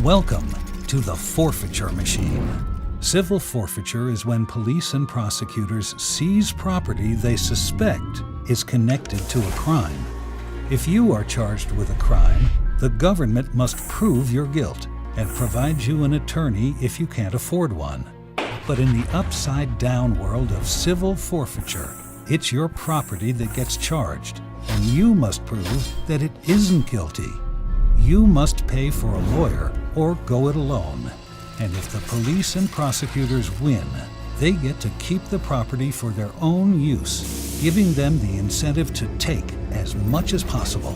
Welcome to the forfeiture machine. Civil forfeiture is when police and prosecutors seize property they suspect is connected to a crime. If you are charged with a crime, the government must prove your guilt and provide you an attorney if you can't afford one. But in the upside-down world of civil forfeiture, it's your property that gets charged, and you must prove that it isn't guilty. You must pay for a lawyer or go it alone. And if the police and prosecutors win, they get to keep the property for their own use, giving them the incentive to take as much as possible.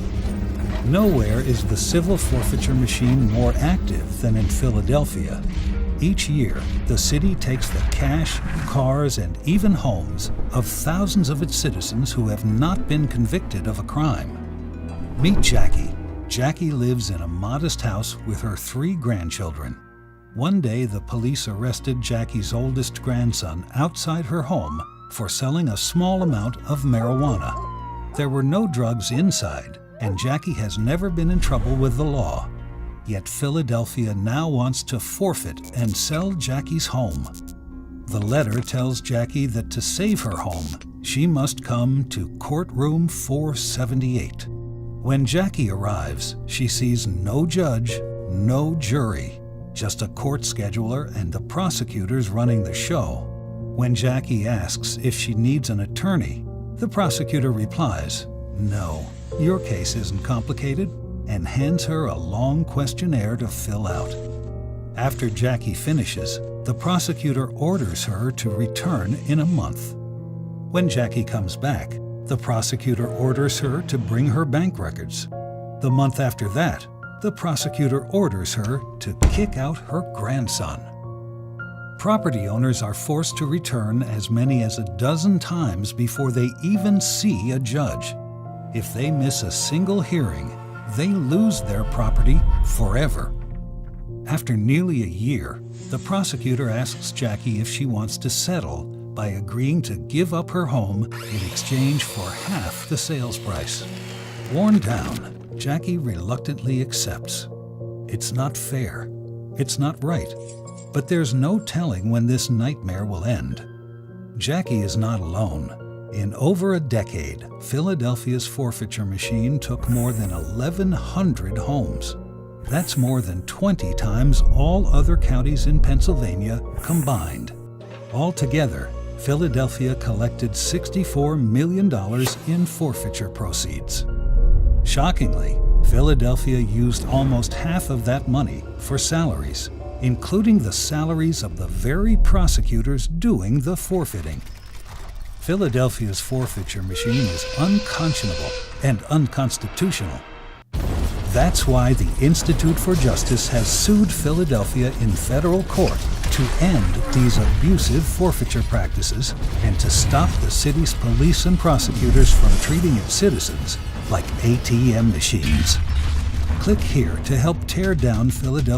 Nowhere is the civil forfeiture machine more active than in Philadelphia. Each year, the city takes the cash, cars, and even homes of thousands of its citizens who have not been convicted of a crime. Meet Jackie. Jackie lives in a modest house with her 3 grandchildren. One day, the police arrested Jackie's oldest grandson outside her home for selling a small amount of marijuana. There were no drugs inside, and Jackie has never been in trouble with the law. Yet Philadelphia now wants to forfeit and sell Jackie's home. The letter tells Jackie that to save her home, she must come to Courtroom 478. When Jackie arrives, she sees no judge, no jury, just a court scheduler and the prosecutors running the show. When Jackie asks if she needs an attorney, the prosecutor replies, "No, your case isn't complicated," and hands her a long questionnaire to fill out. After Jackie finishes, the prosecutor orders her to return in a month. When Jackie comes back, the prosecutor orders her to bring her bank records. The month after that, the prosecutor orders her to kick out her grandson. Property owners are forced to return as many as a dozen times before they even see a judge. If they miss a single hearing, they lose their property forever. After nearly a year, the prosecutor asks Jackie if she wants to settle by agreeing to give up her home in exchange for half the sales price. Worn down, Jackie reluctantly accepts. It's not fair. It's not right. But there's no telling when this nightmare will end. Jackie is not alone. In over a decade, Philadelphia's forfeiture machine took more than 1,100 homes. That's more than 20 times all other counties in Pennsylvania combined. Altogether, Philadelphia collected $64 million in forfeiture proceeds. Shockingly, Philadelphia used almost half of that money for salaries, including the salaries of the very prosecutors doing the forfeiting. Philadelphia's forfeiture machine is unconscionable and unconstitutional. That's why the Institute for Justice has sued Philadelphia in federal court to end these abusive forfeiture practices and to stop the city's police and prosecutors from treating its citizens like ATM machines. Click here to help tear down Philadelphia.